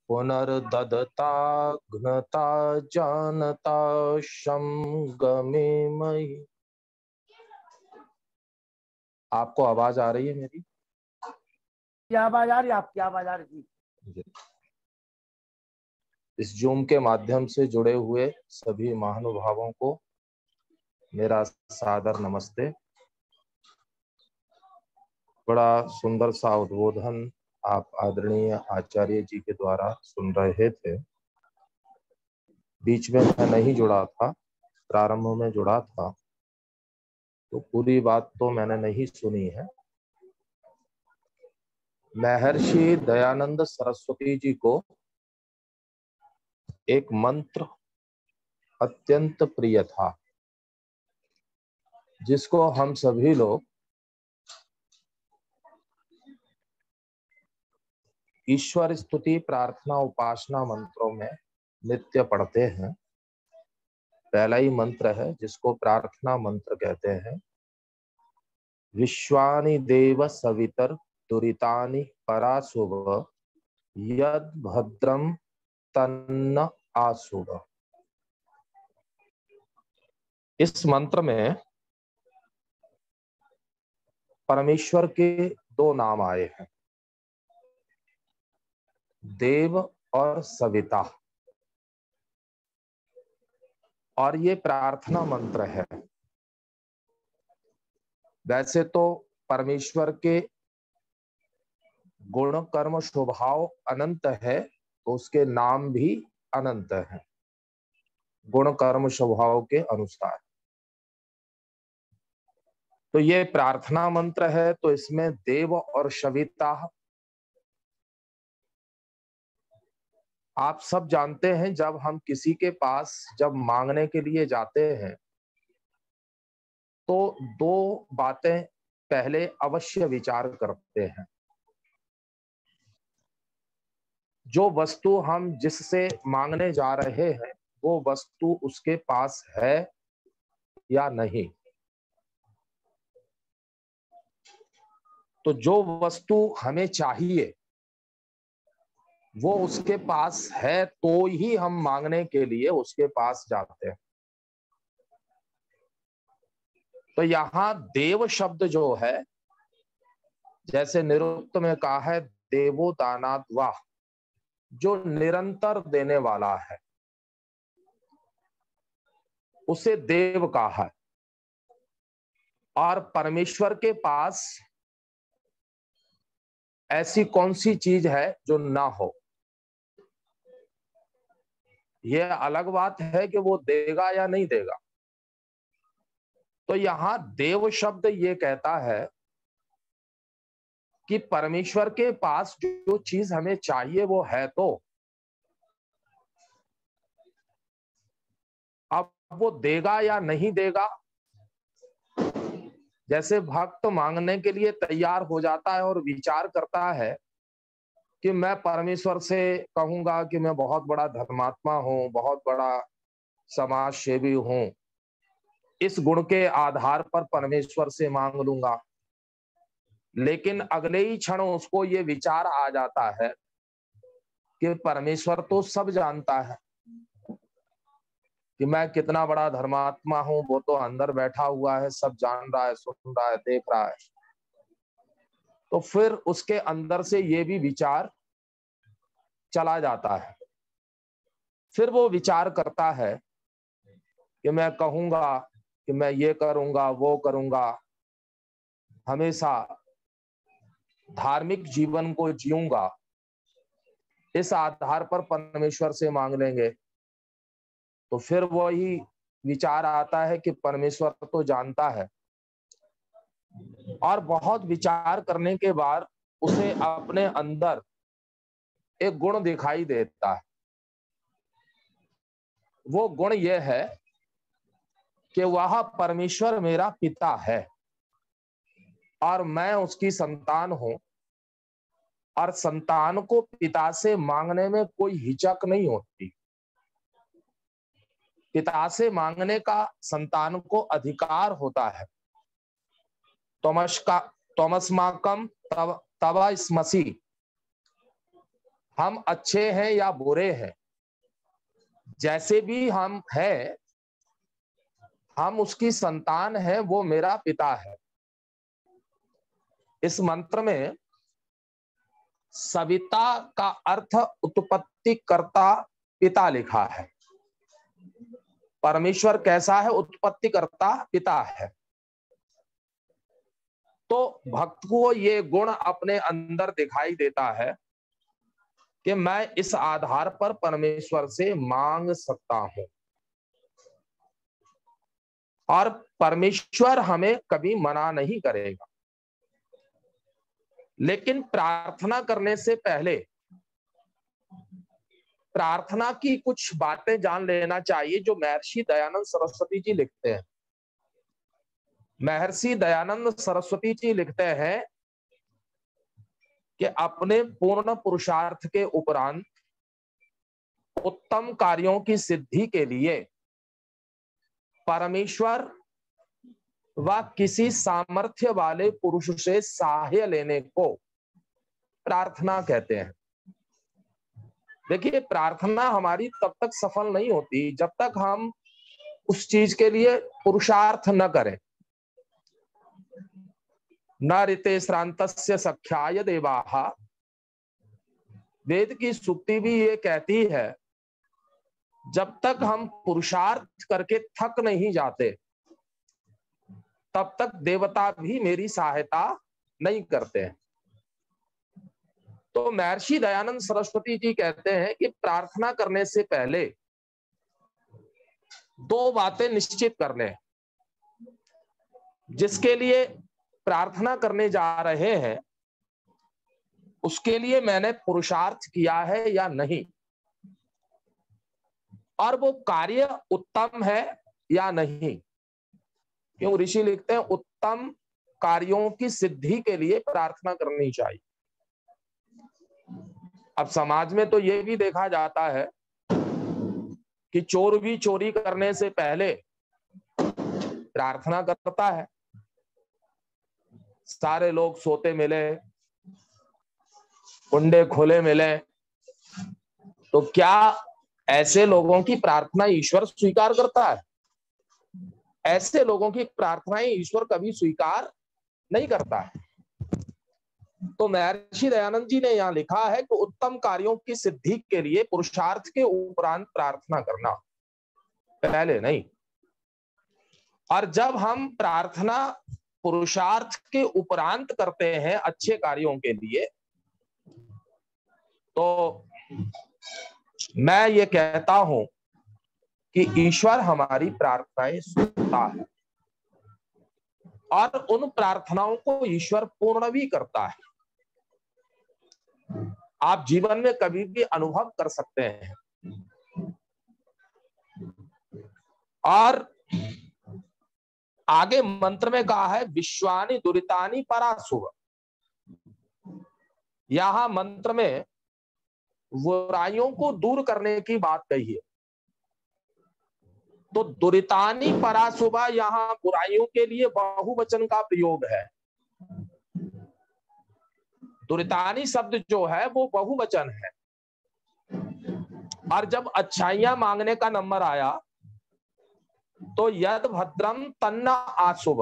पुनर्ददता घ्नता जानता शम गमे मयि। आपको आवाज आ रही है मेरी? क्या आवाज आ रही है? आपकी आवाज आ रही थी। इस जूम के माध्यम से जुड़े हुए सभी महानुभावों को मेरा सादर नमस्ते। बड़ा सुंदर सा उद्बोधन आप आदरणीय आचार्य जी के द्वारा सुन रहे थे। बीच में मैं नहीं जुड़ा था, प्रारंभ में जुड़ा था, तो पूरी बात तो मैंने नहीं सुनी है। महर्षि दयानंद सरस्वती जी को एक मंत्र अत्यंत प्रिय था, जिसको हम सभी लोग ईश्वर स्तुति प्रार्थना उपासना मंत्रों में नित्य पढ़ते हैं। पहला ही मंत्र है जिसको प्रार्थना मंत्र कहते हैं। विश्वानि देव सवितर दुरितानि पराशुभ यद भद्रम तन्न आशुभ। इस मंत्र में परमेश्वर के दो नाम आए हैं, देव और सविता, और ये प्रार्थना मंत्र है। वैसे तो परमेश्वर के गुण कर्म स्वभाव अनंत है, तो उसके नाम भी अनंत है गुण कर्म स्वभाव के अनुसार। तो ये प्रार्थना मंत्र है, तो इसमें देव और सविता आप सब जानते हैं। जब हम किसी के पास जब मांगने के लिए जाते हैं तो दो बातें पहले अवश्य विचार करते हैं। जो वस्तु हम जिससे मांगने जा रहे हैं वो वस्तु उसके पास है या नहीं। तो जो वस्तु हमें चाहिए वो उसके पास है तो ही हम मांगने के लिए उसके पास जाते हैं। तो यहाँ देव शब्द जो है, जैसे निरुक्त में कहा है देवो दानात् वाह, जो निरंतर देने वाला है उसे देव कहा है। और परमेश्वर के पास ऐसी कौन सी चीज है जो ना हो? यह अलग बात है कि वो देगा या नहीं देगा। तो यहां देव शब्द ये कहता है कि परमेश्वर के पास जो चीज हमें चाहिए वो है। तो अब वो देगा या नहीं देगा, जैसे भक्त मांगने के लिए तैयार हो जाता है और विचार करता है कि मैं परमेश्वर से कहूंगा कि मैं बहुत बड़ा धर्मात्मा हूं, बहुत बड़ा समाज सेवी हूं, इस गुण के आधार पर परमेश्वर से मांग लूंगा। लेकिन अगले ही क्षण उसको ये विचार आ जाता है कि परमेश्वर तो सब जानता है कि मैं कितना बड़ा धर्मात्मा हूं, वो तो अंदर बैठा हुआ है, सब जान रहा है, सुन रहा है, देख रहा है। तो फिर उसके अंदर से ये भी विचार चला जाता है। फिर वो विचार करता है कि मैं कहूंगा कि मैं ये करूंगा वो करूंगा, हमेशा धार्मिक जीवन को जीऊंगा, इस आधार पर परमेश्वर से मांग लेंगे। तो फिर वही विचार आता है कि परमेश्वर तो जानता है। और बहुत विचार करने के बाद उसे अपने अंदर एक गुण दिखाई देता है। वो गुण यह है कि वह परमेश्वर मेरा पिता है और मैं उसकी संतान हूं, और संतान को पिता से मांगने में कोई हिचक नहीं होती। पिता से मांगने का संतान को अधिकार होता है। तमस्माकम तव स्मसि, हम अच्छे हैं या बुरे हैं, जैसे भी हम हैं, हम उसकी संतान हैं, वो मेरा पिता है। इस मंत्र में सविता का अर्थ उत्पत्ति कर्ता पिता लिखा है। परमेश्वर कैसा है? उत्पत्ति कर्ता पिता है। तो भक्त को ये गुण अपने अंदर दिखाई देता है कि मैं इस आधार पर परमेश्वर से मांग सकता हूं, और परमेश्वर हमें कभी मना नहीं करेगा। लेकिन प्रार्थना करने से पहले प्रार्थना की कुछ बातें जान लेना चाहिए, जो महर्षि दयानंद सरस्वती जी लिखते हैं। महर्षि दयानंद सरस्वती जी लिखते हैं कि अपने पूर्ण पुरुषार्थ के उपरांत उत्तम कार्यों की सिद्धि के लिए परमेश्वर व किसी सामर्थ्य वाले पुरुष से सहाय लेने को प्रार्थना कहते हैं। देखिए, प्रार्थना हमारी तब तक सफल नहीं होती जब तक हम उस चीज के लिए पुरुषार्थ न करें। न ऋते श्रांतस्य सख्याय देवाः, वेद की सूक्ति भी ये कहती है, जब तक हम पुरुषार्थ करके थक नहीं जाते तब तक देवता भी मेरी सहायता नहीं करते। तो महर्षि दयानंद सरस्वती जी कहते हैं कि प्रार्थना करने से पहले दो बातें निश्चित कर लें। जिसके लिए प्रार्थना करने जा रहे हैं उसके लिए मैंने पुरुषार्थ किया है या नहीं, और वो कार्य उत्तम है या नहीं। क्यों? ऋषि लिखते हैं उत्तम कार्यों की सिद्धि के लिए प्रार्थना करनी चाहिए। अब समाज में तो ये भी देखा जाता है कि चोर भी चोरी करने से पहले प्रार्थना करता है। सारे लोग सोते मिले, कुंडे खुले मिले, तो क्या ऐसे लोगों की प्रार्थना ईश्वर स्वीकार करता है? ऐसे लोगों की प्रार्थनाएं ईश्वर कभी स्वीकार नहीं करता है। तो महर्षि दयानंद जी ने यहाँ लिखा है कि उत्तम कार्यों की सिद्धि के लिए पुरुषार्थ के उपरांत प्रार्थना करना, पहले नहीं। और जब हम प्रार्थना पुरुषार्थ के उपरांत करते हैं अच्छे कार्यों के लिए, तो मैं ये कहता हूं कि ईश्वर हमारी प्रार्थनाएं सुनता है, और उन प्रार्थनाओं को ईश्वर पूर्ण भी करता है। आप जीवन में कभी भी अनुभव कर सकते हैं। और आगे मंत्र में कहा है विश्वानि दुरितानि पराशुभ। यहां मंत्र में बुराइयों को दूर करने की बात कही है। तो दुरितानि पराशुभा, यहां बुराइयों के लिए बहुवचन का प्रयोग है। दुरितानि शब्द जो है वो बहुवचन है। और जब अच्छाइयां मांगने का नंबर आया तो यद भद्रम तन्न आशुभ,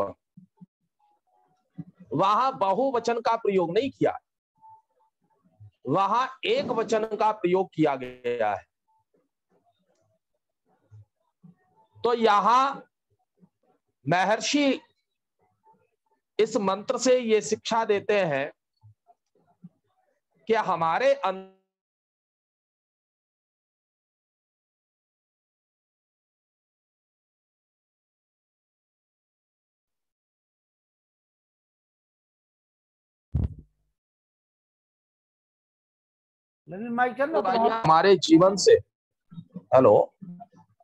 वहां बहुवचन का प्रयोग नहीं किया, वहां एक वचन का प्रयोग किया गया है। तो यहां महर्षि इस मंत्र से ये शिक्षा देते हैं कि हमारे माइक चल रहा हमारे जीवन से, हेलो,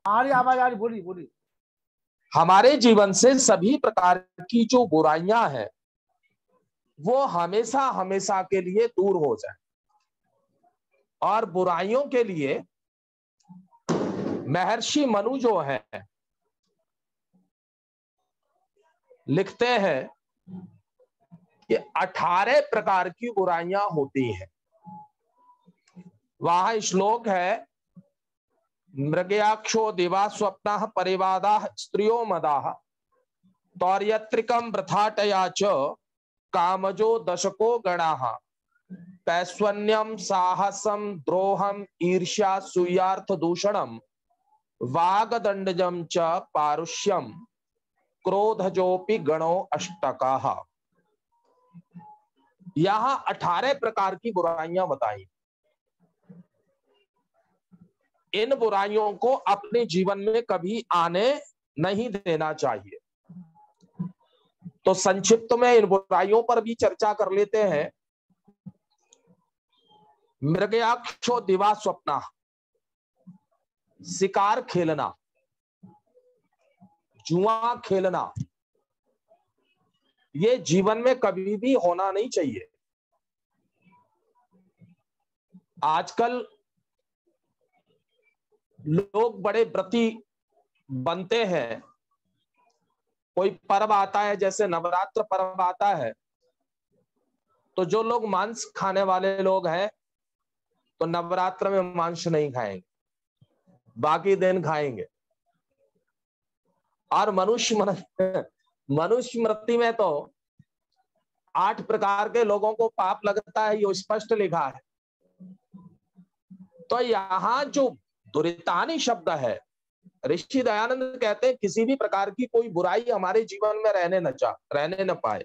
आ रही आवाज आ रही, बोली बोली। हमारे जीवन से सभी प्रकार की जो बुराइयां हैं वो हमेशा हमेशा के लिए दूर हो जाए। और बुराइयों के लिए महर्षि मनु जो है लिखते हैं कि 18 प्रकार की बुराइयां होती हैं। वहां श्लोक है, मृगयाक्षो दिवा स्वप्नः परिवादाः स्त्रियो मदाः तौर्यत्रिकं वृथाटया च कामजो दशको गणाः पैस्वन्यम साहसम द्रोहम ईर्ष्या सूयार्थ दूषणम वागदंडजम च पारुष्यम क्रोधजोपि गणो अष्टकाः। यहां 18 प्रकार की बुराइयां बताई। इन बुराइयों को अपने जीवन में कभी आने नहीं देना चाहिए। तो संक्षिप्त में इन बुराइयों पर भी चर्चा कर लेते हैं। मृगयाक्षो दिवा स्वप्ना, शिकार खेलना, जुआ खेलना, ये जीवन में कभी भी होना नहीं चाहिए। आजकल लोग बड़े व्रती बनते हैं। कोई पर्व आता है, जैसे नवरात्र पर्व आता है, तो जो लोग मांस खाने वाले लोग हैं तो नवरात्र में मांस नहीं खाएंगे, बाकी दिन खाएंगे। और मनुष्य मृत्यु में तो 8 प्रकार के लोगों को पाप लगता है, ये स्पष्ट लिखा है। तो यहां जो दुरितानी शब्द है, ऋषि दयानंद कहते हैं किसी भी प्रकार की कोई बुराई हमारे जीवन में रहने न पाए।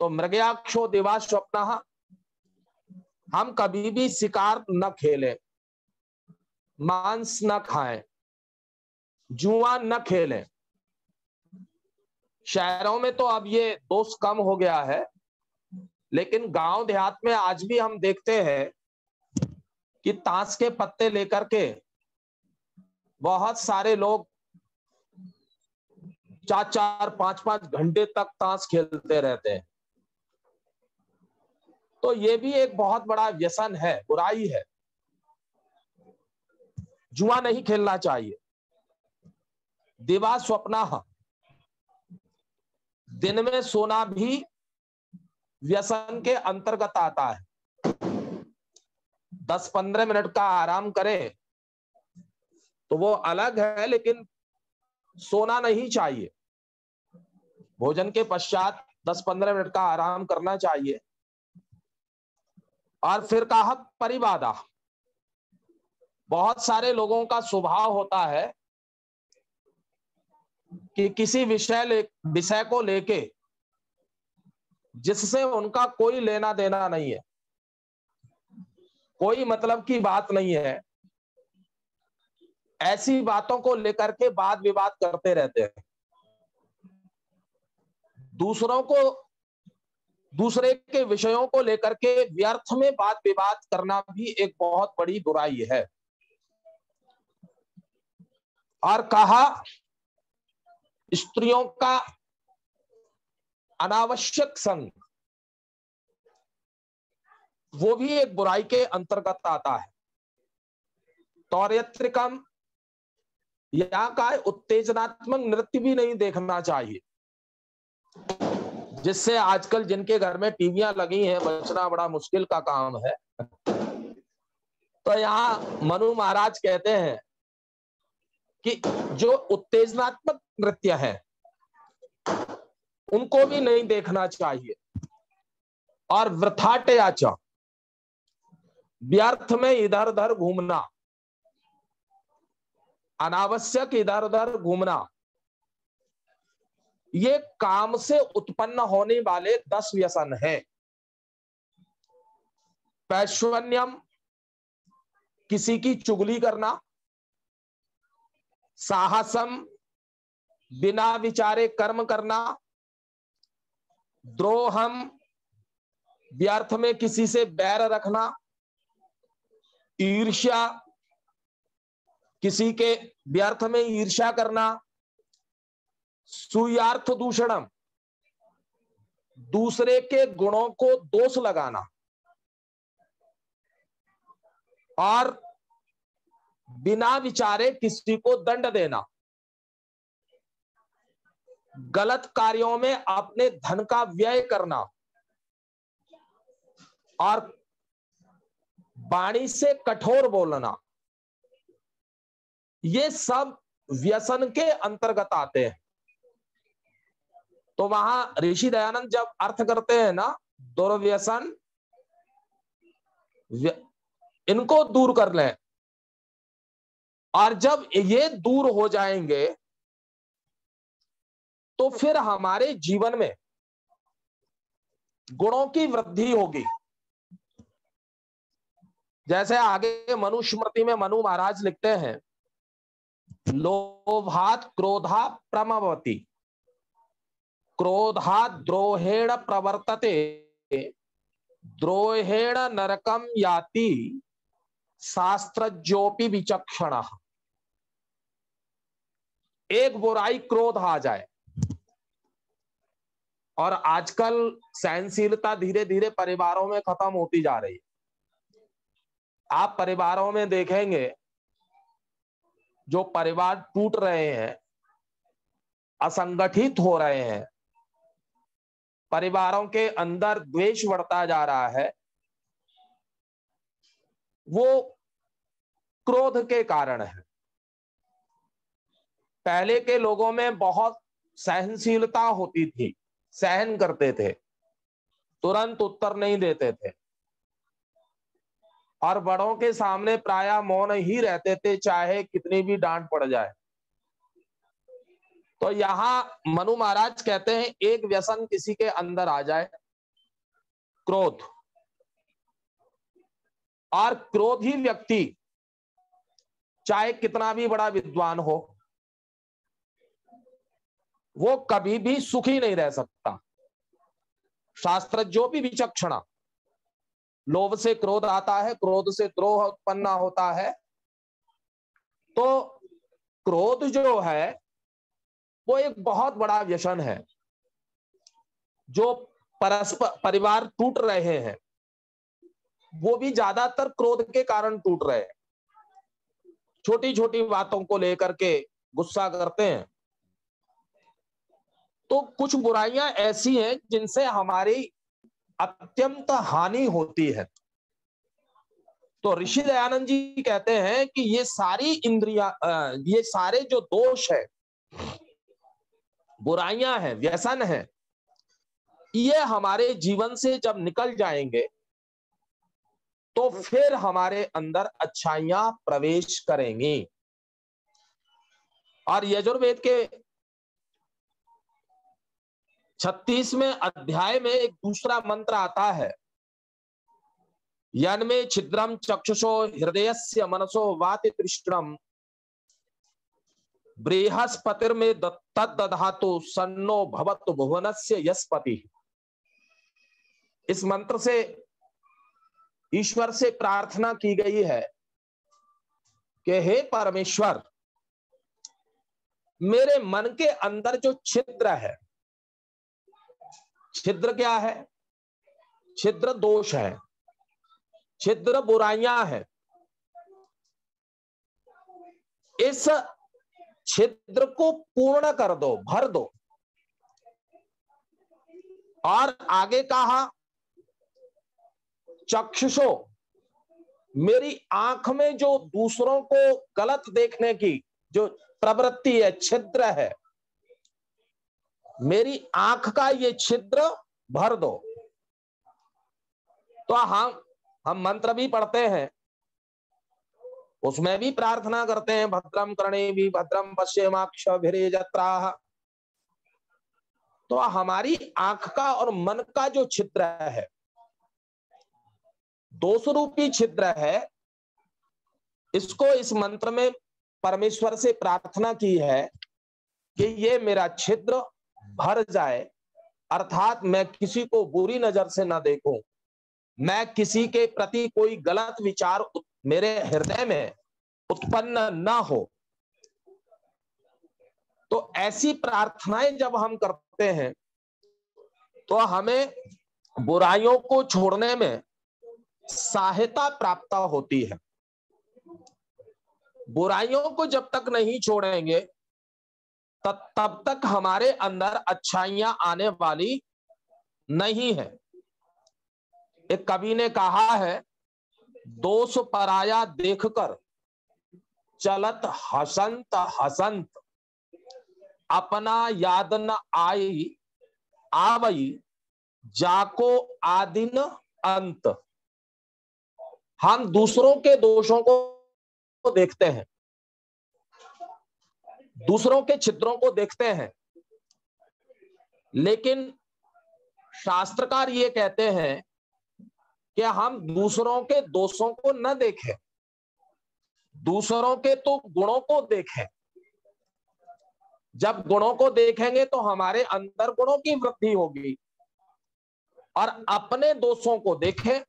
तो मृगयाक्षो दिवा स्वप्नः, हम कभी भी शिकार न खेलें, मांस न खाएं, जुआ न खेलें। शहरों में तो अब ये दोष कम हो गया है, लेकिन गांव देहात में आज भी हम देखते हैं कि ताश के पत्ते लेकर के बहुत सारे लोग 4-4, 5-5 घंटे तक ताश खेलते रहते हैं। तो ये भी एक बहुत बड़ा व्यसन है, बुराई है। जुआ नहीं खेलना चाहिए। दिवा स्वप्नः, दिन में सोना भी व्यसन के अंतर्गत आता है। 10-15 मिनट का आराम करें तो वो अलग है, लेकिन सोना नहीं चाहिए। भोजन के पश्चात 10-15 मिनट का आराम करना चाहिए। और फिर कहा परिवादा, बहुत सारे लोगों का स्वभाव होता है कि किसी विषय को लेके जिससे उनका कोई लेना देना नहीं है, कोई मतलब की बात नहीं है, ऐसी बातों को लेकर के वाद विवाद करते रहते हैं। दूसरे के विषयों को लेकर के व्यर्थ में वाद विवाद करना भी एक बहुत बड़ी बुराई है। और कहा स्त्रियों का अनावश्यक संग, वो भी एक बुराई के अंतर्गत आता है। तौर्यत्रिकम, यहाँ का उत्तेजनात्मक नृत्य भी नहीं देखना चाहिए, जिससे आजकल जिनके घर में टीवियां लगी हैं बचना बड़ा मुश्किल का काम है। तो यहाँ मनु महाराज कहते हैं कि जो उत्तेजनात्मक नृत्य है उनको भी नहीं देखना चाहिए। और वृथाटयाचा, व्यर्थ में इधर उधर घूमना, अनावश्यक इधर उधर घूमना, ये काम से उत्पन्न होने वाले 10 व्यसन है। पैश्वन्यम, किसी की चुगली करना, साहसम, बिना विचारे कर्म करना, द्रोहम, व्यर्थ में किसी से बैर रखना, ईर्ष्या, किसी के व्यर्थ में ईर्ष्या करना, सूयार्थ दूषणम, दूसरे के गुणों को दोष लगाना, और बिना विचारे किसी को दंड देना, गलत कार्यों में अपने धन का व्यय करना, और वाणी से कठोर बोलना, ये सब व्यसन के अंतर्गत आते हैं। तो वहां ऋषि दयानंद जब अर्थ करते हैं ना, दुर्व्यसन, इनको दूर कर लें, और जब ये दूर हो जाएंगे तो फिर हमारे जीवन में गुणों की वृद्धि होगी। जैसे आगे मनुस्मृति में मनु महाराज लिखते हैं, लोभात् क्रोधा प्रमवति, क्रोधात् द्रोहेण प्रवर्तते, द्रोहेण नरकम याति, शास्त्रज्ञोपि विचक्षणः। एक बुराई क्रोध आ जाए, और आजकल सहनशीलता धीरे धीरे परिवारों में खत्म होती जा रही है। आप परिवारों में देखेंगे जो परिवार टूट रहे हैं, असंगठित हो रहे हैं, परिवारों के अंदर द्वेष बढ़ता जा रहा है, वो क्रोध के कारण है। पहले के लोगों में बहुत सहनशीलता होती थी, सहन करते थे, तुरंत उत्तर नहीं देते थे, और बड़ों के सामने प्रायः मौन ही रहते थे, चाहे कितनी भी डांट पड़ जाए। तो यहां मनु महाराज कहते हैं, एक व्यसन किसी के अंदर आ जाए, क्रोध, और क्रोधी व्यक्ति चाहे कितना भी बड़ा विद्वान हो, वो कभी भी सुखी नहीं रह सकता। शास्त्रज्ञों भी विचक्षणा, लोभ से क्रोध आता है, क्रोध से द्रोह उत्पन्न होता है। तो क्रोध जो है वो एक बहुत बड़ा व्यसन है। जो परस्पर परिवार टूट रहे हैं वो भी ज्यादातर क्रोध के कारण टूट रहे हैं। छोटी छोटी बातों को लेकर के गुस्सा करते हैं। तो कुछ बुराइयां ऐसी हैं जिनसे हमारी अत्यंत हानि होती है। तो ऋषि दयानंद जी कहते हैं कि ये सारी इंद्रियां, ये सारे जो दोष है, बुराइयां हैं, व्यसन है, ये हमारे जीवन से जब निकल जाएंगे तो फिर हमारे अंदर अच्छाइयां प्रवेश करेंगी। और यजुर्वेद के 36वें अध्याय में एक दूसरा मंत्र आता है, यन्मे छिद्रम चक्षुषो हृदयस्य मनसो वाति तृष्णम बृहस्पतिर्मे तद्दधातु सन्नो भवतु भुवनस्य यस्पति। इस मंत्र से ईश्वर से प्रार्थना की गई है कि हे परमेश्वर, मेरे मन के अंदर जो छिद्र है, छिद्र क्या है? छिद्र दोष है, छिद्र बुराइयां हैं। इस छिद्र को पूर्ण कर दो, भर दो। और आगे कहा, चक्षुषो, मेरी आंख में जो दूसरों को गलत देखने की जो प्रवृत्ति है, छिद्र है, मेरी आंख का ये छिद्र भर दो। तो हम मंत्र भी पढ़ते हैं, उसमें भी प्रार्थना करते हैं, भद्रम कर्णेभिः भद्रम पश्येमाक्षभिर्यजत्राः। तो हमारी आंख का और मन का जो छिद्र है, दोष रूपी छिद्र है, इसको इस मंत्र में परमेश्वर से प्रार्थना की है कि ये मेरा छिद्र भर जाए, अर्थात मैं किसी को बुरी नजर से न देखूं, मैं किसी के प्रति कोई गलत विचार मेरे हृदय में उत्पन्न न हो। तो ऐसी प्रार्थनाएं जब हम करते हैं तो हमें बुराइयों को छोड़ने में सहायता प्राप्त होती है। बुराइयों को जब तक नहीं छोड़ेंगे तब तक हमारे अंदर अच्छाइयां आने वाली नहीं है। एक कवि ने कहा है दोष पराया देखकर चलत हसंत हसंत, अपना याद न आई आवई जाको आदिन अंत। हम दूसरों के दोषों को देखते हैं, दूसरों के छिद्रों को देखते हैं, लेकिन शास्त्रकार ये कहते हैं कि हम दूसरों के दोषों को न देखें, दूसरों के तो गुणों को देखें। जब गुणों को देखेंगे तो हमारे अंदर गुणों की वृद्धि होगी, और अपने दोषों को देखें।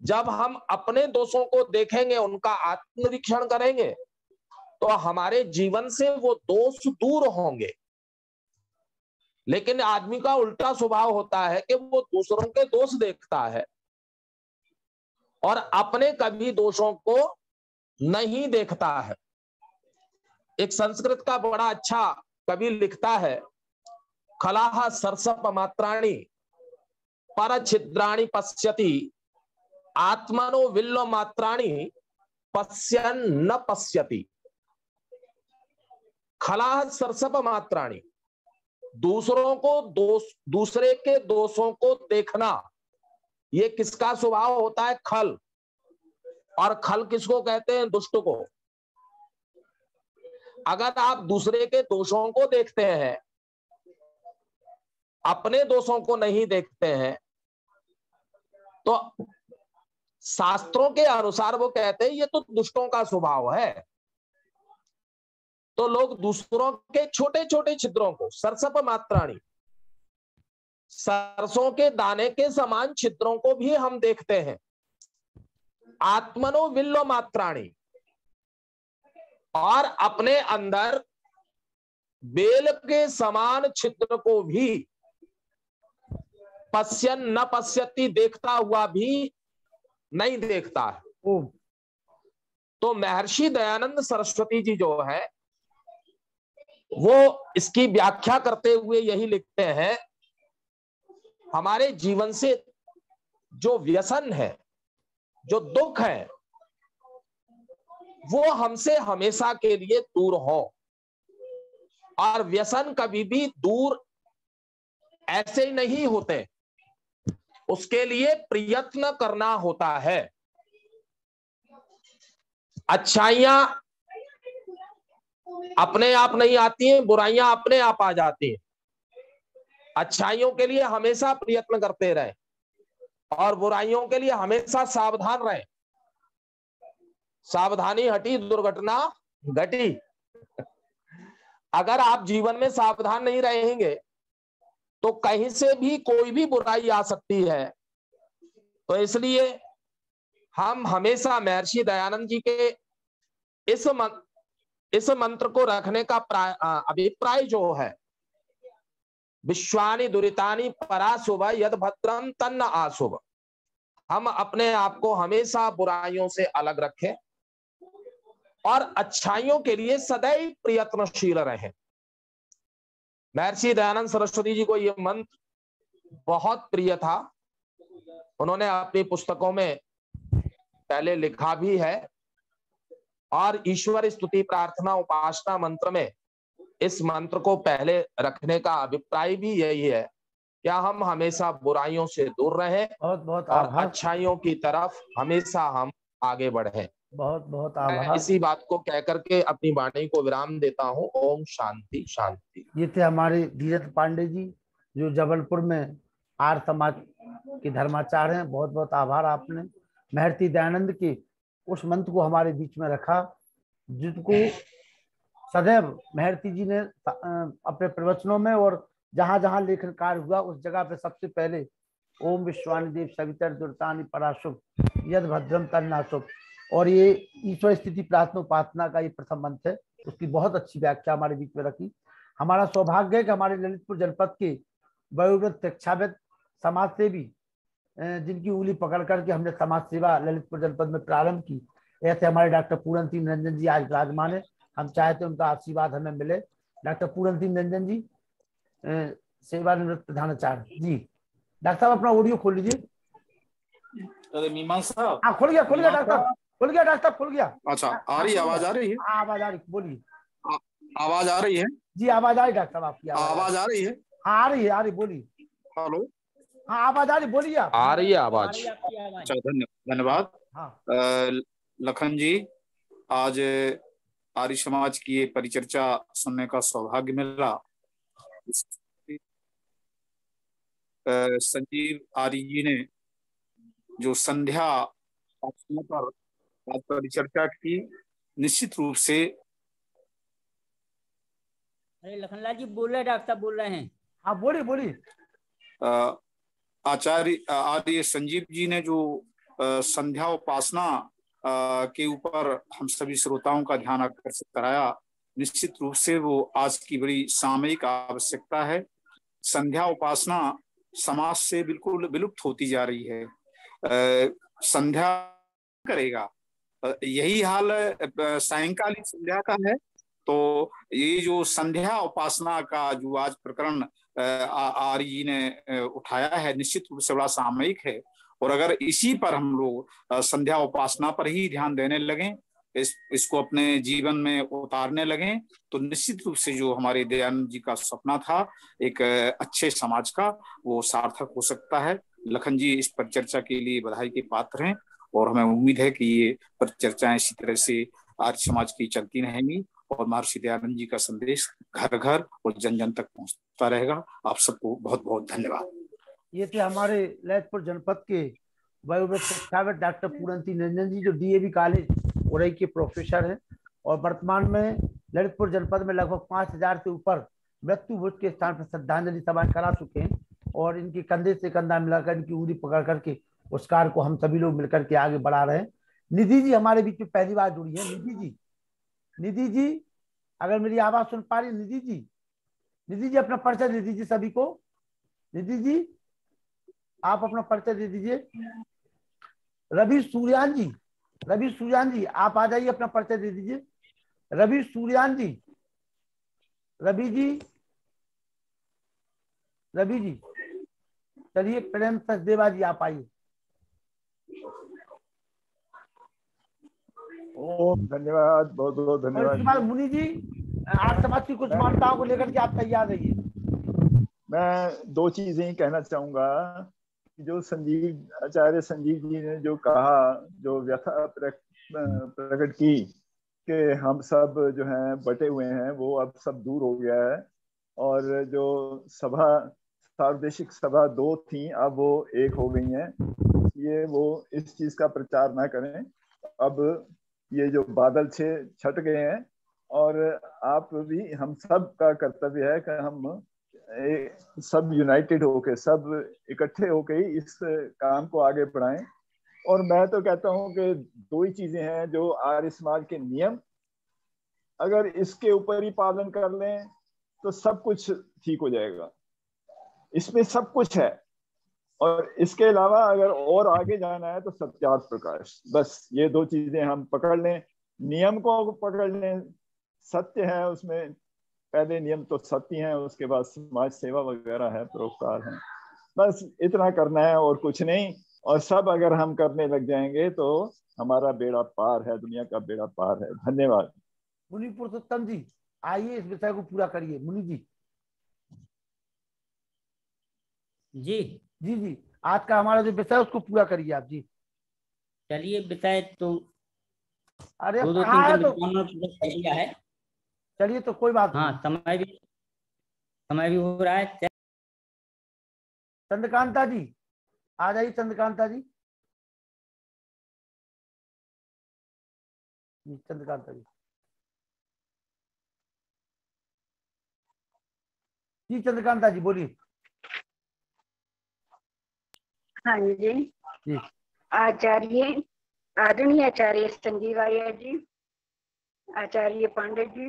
जब हम अपने दोषों को देखेंगे, उनका आत्मनिरीक्षण करेंगे, तो हमारे जीवन से वो दोष दूर होंगे। लेकिन आदमी का उल्टा स्वभाव होता है कि वो दूसरों के दोष देखता है और अपने कभी दोषों को नहीं देखता है। एक संस्कृत का बड़ा अच्छा कवि लिखता है, खलाह सरसप मात्राणी पर छिद्राणी पश्यति, आत्मनो विल्ल मात्राणी पश्यन न पश्यति। खलाह सरसप मात्राणी, दूसरों को दूसरे के दोषों को देखना, ये किसका स्वभाव होता है? खल। और खल किसको कहते हैं? दुष्ट को। अगर आप दूसरे के दोषों को देखते हैं, अपने दोषों को नहीं देखते हैं, तो शास्त्रों के अनुसार वो कहते हैं ये तो दुष्टों का स्वभाव है। तो लोग दूसरों के छोटे छोटे छिद्रों को, सरसप मात्राणी, सरसों के दाने के समान छिद्रों को भी हम देखते हैं। आत्मनो विल्लो मात्राणी, और अपने अंदर बेल के समान छिद्र को भी पश्यन न पश्यति, देखता हुआ भी नहीं देखता है। तो महर्षि दयानंद सरस्वती जी जो है वो इसकी व्याख्या करते हुए यही लिखते हैं, हमारे जीवन से जो व्यसन है, जो दुख है, वो हमसे हमेशा के लिए दूर हो। और व्यसन कभी भी दूर ऐसे ही नहीं होते, उसके लिए प्रयत्न करना होता है। अच्छाइयां अपने आप नहीं आती हैं, बुराइयां अपने आप आ जाती हैं। अच्छाइयों के लिए हमेशा प्रयत्न करते रहें और बुराइयों के लिए हमेशा सावधान रहें। सावधानी हटी दुर्घटना घटी। अगर आप जीवन में सावधान नहीं रहेंगे तो कहीं से भी कोई भी बुराई आ सकती है। तो इसलिए हम हमेशा महर्षि दयानंद जी के इस मंत्र को रखने का अभिप्राय जो है, विश्वानि दुरितानि पराशुभ यद भद्रम तन्न आशुभ, हम अपने आप को हमेशा बुराइयों से अलग रखें और अच्छाइयों के लिए सदैव प्रयत्नशील रहें। महर्षि दयानंद सरस्वती जी को यह मंत्र बहुत प्रिय था। उन्होंने अपनी पुस्तकों में पहले लिखा भी है, और ईश्वर स्तुति प्रार्थना उपासना मंत्र में इस मंत्र को पहले रखने का अभिप्राय भी यही है, क्या हम हमेशा बुराइयों से दूर रहें बहुत और अच्छाइयों की तरफ हमेशा हम आगे बढ़ें। बहुत आभार। इसी बात को कहकर के अपनी वाणी को विराम देता हूँ। ओम शांति शांति। ये थे हमारे धीरज पांडे जी, जो जबलपुर में आर्य समाज के धर्माचार्य हैं। बहुत बहुत आभार आपने महर्षि दयानंद के उस मंत्र को हमारे बीच में रखा, जिसको सदैव महर्षि जी ने अपने प्रवचनों में और जहां जहां लेखन कार्य हुआ उस जगह पे सबसे पहले ओम विश्वानि देव सवितर दुर्तानि पराशुभ यद भद्रम तन्नाशुभ, और ये ईश्वर स्थिति प्रार्थना उपासना का ये प्रथम मंत्र है, उसकी बहुत अच्छी व्याख्या हमारे बीच में रखी। हमारा सौभाग्य है कि हमारे ललितपुर जनपद के वयोवृद्ध शिक्षाविद समाज सेवी, जिनकी उंगली पकड़ करके हमने समाज सेवा ललितपुर जनपद में प्रारंभ की, ऐसे हमारे डॉक्टर पूरन सिंह रंजन जी आज विराजमान है। हम चाहते हैं उनका आशीर्वाद हमें मिले। डॉक्टर पूरन सिंह रंजन जी, सेवानिवृत्त प्रधानाचार्य जी। डॉक्टर साहब अपना ऑडियो खोल लीजिए। अरे मीमांस साहब। हाँ खुल गया डॉक्टर, खुल गया डॉक्टर, खुल गया। अच्छा, आ रही है, आवाज आ रही है? आवाज आ रही, बोलिए। आवाज आ रही है? जी आवाज आ रही डॉक्टर साहब, आपकी आवाज आ रही है? हाँ आ रही, बोलिए। हेलो, हाँ आवाज आ रही, बोलिए आप। आ रही है आवाज। अच्छा, धन्यवाद। हाँ लखन जी, आज आर्य समाज की ये परिचर्चा सुनने का सौभाग्य मिला। संजीव आर्य जी ने जो संध्या पर आज परिचर्चा की, निश्चित रूप से। अरे लखनलाल जी बोल रहे हैं, डॉक्टर साहब बोल रहे हैं। हाँ बोलिए। आचार्य आर्य संजीव जी ने जो संध्या उपासना के ऊपर हम सभी श्रोताओं का ध्यान आकर्षित कराया, निश्चित रूप से वो आज की बड़ी सामयिक आवश्यकता है। संध्या उपासना समाज से बिल्कुल विलुप्त होती जा रही है। संध्या करेगा, यही हाल सायंकालीन संध्या का है। तो ये जो संध्या उपासना का जो आज प्रकरण आर्य जी ने उठाया है, निश्चित रूप से बड़ा सामयिक है। और अगर इसी पर हम लोग संध्या उपासना पर ही ध्यान देने लगें, इसको अपने जीवन में उतारने लगें, तो निश्चित रूप से जो हमारे दयानंद जी का सपना था एक अच्छे समाज का, वो सार्थक हो सकता है। लखन जी इस पर चर्चा के लिए बधाई के पात्र हैं और हमें उम्मीद है कि ये परिचर्चाएं इसी तरह से आर्य समाज की चलती रहेंगी और महर्षि दयानंद जी का संदेश घर घर और जन जन तक पहुंचता रहेगा। आप सबको बहुत बहुत धन्यवाद। ये थे हमारे ललितपुर जनपद के वयोवृद्ध डॉक्टर पूरनती निरंजन जी, जो डीएवी कॉलेज उरई के प्रोफेसर हैं और वर्तमान में ललितपुर जनपद में लगभग 5000 से ऊपर मृत्यु भोज के स्थान पर श्रद्धांजलि सभाएं करा चुके हैं। और इनके कंधे से कंधा मिलाकर, इनकी उंगली पकड़ करके उस कार्य को हम सभी लोग मिलकर के आगे बढ़ा रहे हैं। निधि जी हमारे बीच में पहली बार जुड़ी है। निधि जी अगर मेरी आवाज सुन पा रही, निधि जी अपना परिचय दे दीजिए सभी को। निधि जी आप अपना परिचय दे दीजिए। रवि सूर्यान जी आप आ जाइए, अपना परिचय दे दीजिए। रवि सूर्यान जी, रवि जी चलिए। प्रेम सचदेवा जी आप आइए। धन्यवाद, बहुत बहुत धन्यवाद। और इसके बाद मुनि जी, आर्य समाज की कुछ मान्यताओं को लेकर के आप तैयार रहिए। मैं दो चीजें ही कहना चाहूंगा कि जो आचार्य संजीव जी ने जो कहा, जो व्यथा प्रकट की कि हम सब जो हैं बटे हुए हैं, वो अब सब दूर हो गया है। और जो सभा, सार्वदेशिक सभा 2 थी, अब वो 1 हो गई हैं। इसलिए वो इस चीज का प्रचार ना करें। अब ये जो बादल छट गए हैं और आप भी, हम सब का कर्तव्य है कि हम सब यूनाइटेड होके, सब इकट्ठे होके ही इस काम को आगे बढ़ाएं। और मैं तो कहता हूं कि 2 ही चीजें हैं जो आर्य समाज के नियम, अगर इसके ऊपर ही पालन कर लें तो सब कुछ ठीक हो जाएगा। इसमें सब कुछ है। और इसके अलावा अगर और आगे जाना है तो सत्यार्थ प्रकाश, बस ये 2 चीजें हम पकड़ लें, नियम को पकड़ लें। सत्य है उसमें, पहले नियम तो सत्य है, उसके बाद समाज सेवा वगैरह है, परोपकार है। बस इतना करना है और कुछ नहीं। और सब अगर हम करने लग जाएंगे तो हमारा बेड़ा पार है, दुनिया का बेड़ा पार है। धन्यवाद। मुनि पुरुषोत्तम जी आइए, इस विषय को पूरा करिए। मुनि जी जी आज का हमारा जो विषय है उसको पूरा करिए आप जी। चलिए, विषय तो अरे 2-3 कर दिया है। चलिए तो कोई बात हाँ, समय भी हो रहा है। चंद्रकांता जी आ जाइए। चंद्रकांता जी चंद्रकांता जी बोलिए। हाँ जी। आदरणीय आचार्य संजीव आर्य जी, आचार्य पांडे जी।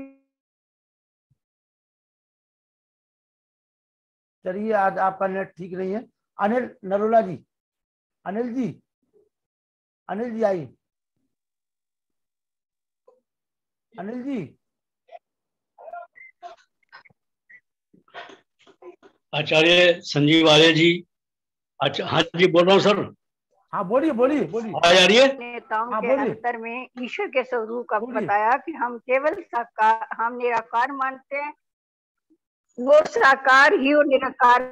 चलिए आज आपका नेट ठीक नहीं है। अनिल नरोला जी, अनिल जी आइए। अनिल जी। आचार्य संजीव आर्य जी। अच्छा, हाँ जी बोल रहा हूँ सर। हाँ बोलिए बोलिए बोलिए। आवाज आ रही है? नेताओं हाँ, के बोलिए। अंतर में ईश्वर के स्वरूप का बोलिए। बताया कि हम केवल साकार, हम निराकार मानते हैं, वो साकार ही और निराकार।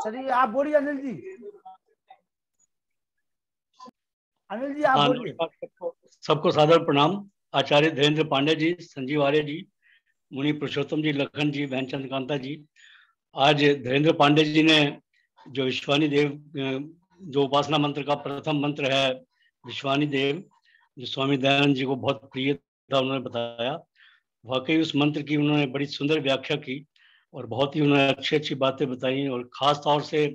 चलिए आप बोलिए अनिल जी। अनिल जी आप हाँ, बोलिए। नमस्कार सबको सादर प्रणाम। आचार्य धीरेन्द्र पांडे जी, संजीव आर्य जी, मुनि पुरुषोत्तम जी, लखन जी, बहनचंद कांता जी। आज धीरेन्द्र पांडे जी ने जो विश्वानी देव, जो उपासना मंत्र का प्रथम मंत्र है विश्वानी देव, जो स्वामी दयानंद जी को बहुत प्रिय था, उन्होंने बताया। वाकई उस मंत्र की उन्होंने बड़ी सुंदर व्याख्या की और बहुत ही उन्होंने अच्छी अच्छी बातें बताई। और ख़ास तौर से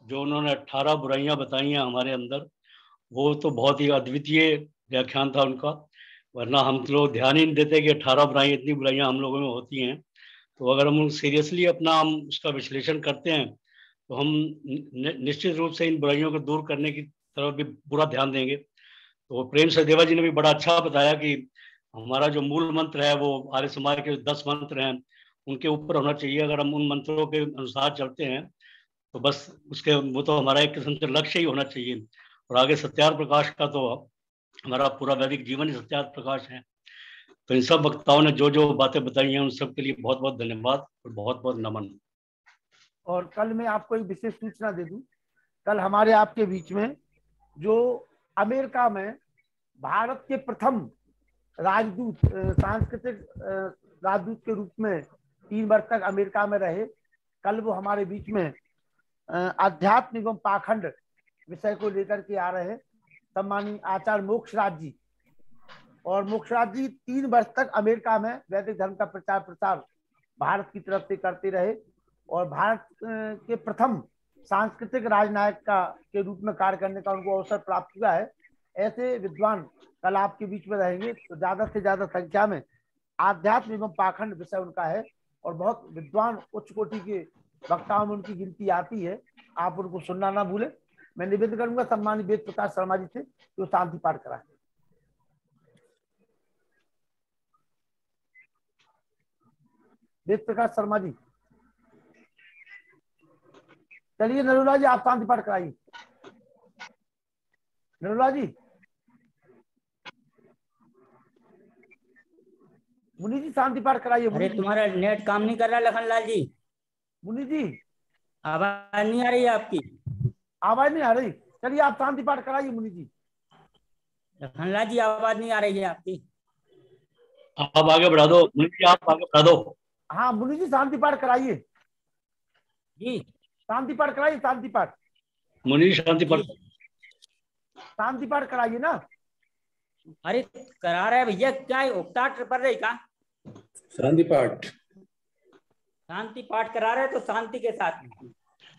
जो उन्होंने 18 बुराइयां बताई हैं हमारे अंदर, वो तो बहुत ही अद्वितीय व्याख्यान था उनका। वरना हम लोग ध्यान ही नहीं देते कि 18 बुराइयां, इतनी बुराइयां हम लोगों में होती हैं। तो अगर हम सीरियसली अपना हम उसका विश्लेषण करते हैं तो हम निश्चित रूप से इन बुराइयों को दूर करने की तरफ भी पूरा ध्यान देंगे। तो प्रेम सदेवा जी ने भी बड़ा अच्छा बताया कि हमारा जो मूल मंत्र है वो आर्य समाज के 10 मंत्र हैं, उनके ऊपर होना चाहिए। अगर हम उन मंत्रों के अनुसार चलते हैं तो बस उसके वो तो हमारा एक किस्म से लक्ष्य ही होना चाहिए। और आगे सत्यार्थ प्रकाश का तो हमारा पूरा वैदिक जीवन ही सत्यार्थ प्रकाश है। तो इन सब वक्ताओं ने जो जो बातें बताई हैं उन सब के लिए बहुत बहुत धन्यवाद और बहुत बहुत नमन। और कल मैं आपको एक विशेष सूचना दे दूं, कल हमारे आपके बीच में जो अमेरिका में भारत के प्रथम राजदूत, सांस्कृतिक राजदूत के रूप में 3 वर्ष तक अमेरिका में रहे, कल वो हमारे बीच में अध्यात्म एवं पाखंड विषय को लेकर के आ रहे हैं। सम्मानित आचार्य मोक्षराज जी। और मोक्षराज जी 3 वर्ष तक अमेरिका में वैदिक धर्म का प्रचार प्रसार भारत की तरफ से करते रहे और भारत के प्रथम सांस्कृतिक राजनायक का के रूप में कार्य करने का उनको अवसर प्राप्त हुआ है। ऐसे विद्वान कल आपके बीच में रहेंगे, तो ज्यादा से ज्यादा संख्या में आध्यात्म एवं पाखंड विषय उनका है और बहुत विद्वान उच्च कोटि के वक्ताओं में उनकी गिनती आती है। आप उनको सुनना ना भूलें। मैं निवेदन करूंगा सम्मानित वेद प्रकाश शर्मा जी से जो शांति पाठ कराए। वेद प्रकाश शर्मा जी। चलिए नरुला जी आप शांति पाठ कराइए। नरुला जी। मुनि जी शांति पाठ कराइए। अरे तुम्हारा नेट काम नहीं कर रहा लखनलाल जी। मुनि जी आवाज नहीं आ रही है आपकी। आवाज नहीं आ रही। चलिए आप शांति पाठ कराइए मुनि जी। लखनलाल जी आवाज नहीं आ रही है आपकी। आप आगे बढ़ा दो मुनि जी, आप आगे बढ़ा दो। हाँ मुनि जी शांति पाठ कराइए जी। शांति पाठ कराइए। शांति पाठ मुनि शांति पाठ, शांति पाठ कराइए ना। अरे करा रहे भैया, क्या है उकताट पड़ रही का? शांति पाठ, शांति पाठ करा रहे तो शांति के साथ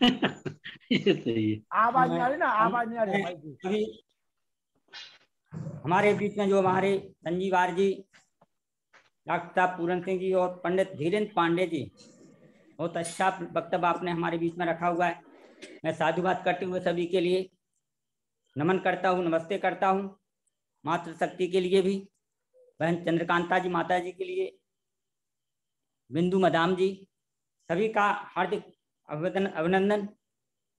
ये सही है। आवाज नहीं आ रही ना, आवाज नहीं आ रही भाई जी। अभी हमारे बीच में जो हमारे संजीव आर्य जी, डॉक्टर पूरन सिंह जी और पंडित धीरेन्द्र पांडे जी, बहुत अच्छा वक्तव्य आपने हमारे बीच में रखा हुआ है। मैं साधुवाद करते हुए सभी के लिए नमन करता हूँ, नमस्ते करता हूँ। मातृशक्ति के लिए भी, बहन चंद्रकांता जी माता जी के लिए, बिंदु मदाम जी, सभी का हार्दिक अभिनंदन।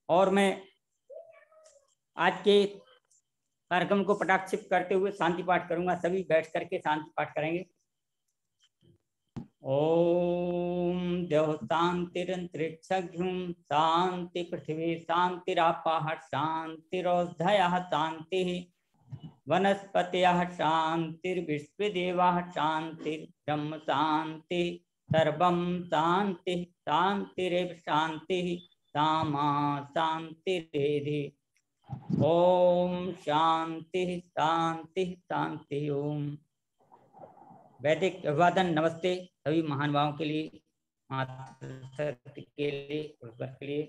और मैं आज के कार्यक्रम को पटाक्षिप्त करते हुए शांति पाठ करूंगा। सभी बैठ करके शांति पाठ करेंगे। ओम देव शांतिरंतरिक्षं शांति पृथ्वी शांतिरापाः शांतिरोषधयः शांति वनस्पतयः शांतिर्विश्वदेवाः शांतिर्ब्रह्म शांति सर्वं शांति शांतिरेव शांति सामा शांतिरेधि। ओम शांति शांति शांति। ओम वैदिक अभिवादन नमस्ते सभी महानुभावों के लिए, मातृशक्ति के लिए।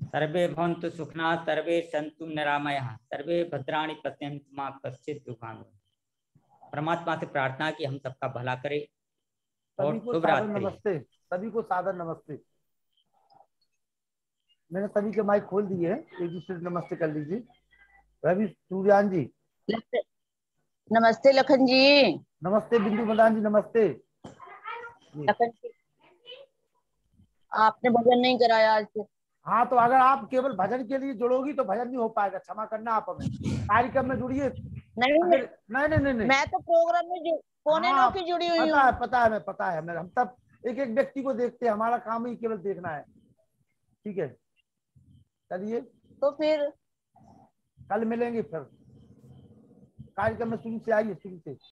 सर्वे भवन्तु सुखिनः, सर्वे सन्तु निरामयाः, सर्वे भद्राणि पश्यन्तु मा कश्चित् दुःखं। परमात्मा से प्रार्थना कि हम सबका भला करे और शुभ रात्रि। नमस्ते सभी को, सादर नमस्ते। मैंने सभी के माइक खोल दिए हैं, एक दूसरे से नमस्ते कर लीजिए। रवि सूर्यान जी नमस्ते। लखन जी नमस्ते। बिंदु मदान जी नमस्ते। लखन जी आपने भजन नहीं कराया आज से। हाँ, तो अगर आप केवल भजन के लिए जुड़ोगी तो भजन नहीं हो पाएगा, क्षमा करना आप हमें। कार्यक्रम में जुड़िए। नहीं नहीं, मैं तो प्रोग्राम में पौने 9 की जुड़ी हुई हूँ। पता है हमें। हम तब एक एक व्यक्ति को देखते हैं, हमारा काम ही केवल देखना है। ठीक है, चलिए तो फिर कल मिलेंगे फिर। कार्यक्रम में शुरू से आइए, शुरू से।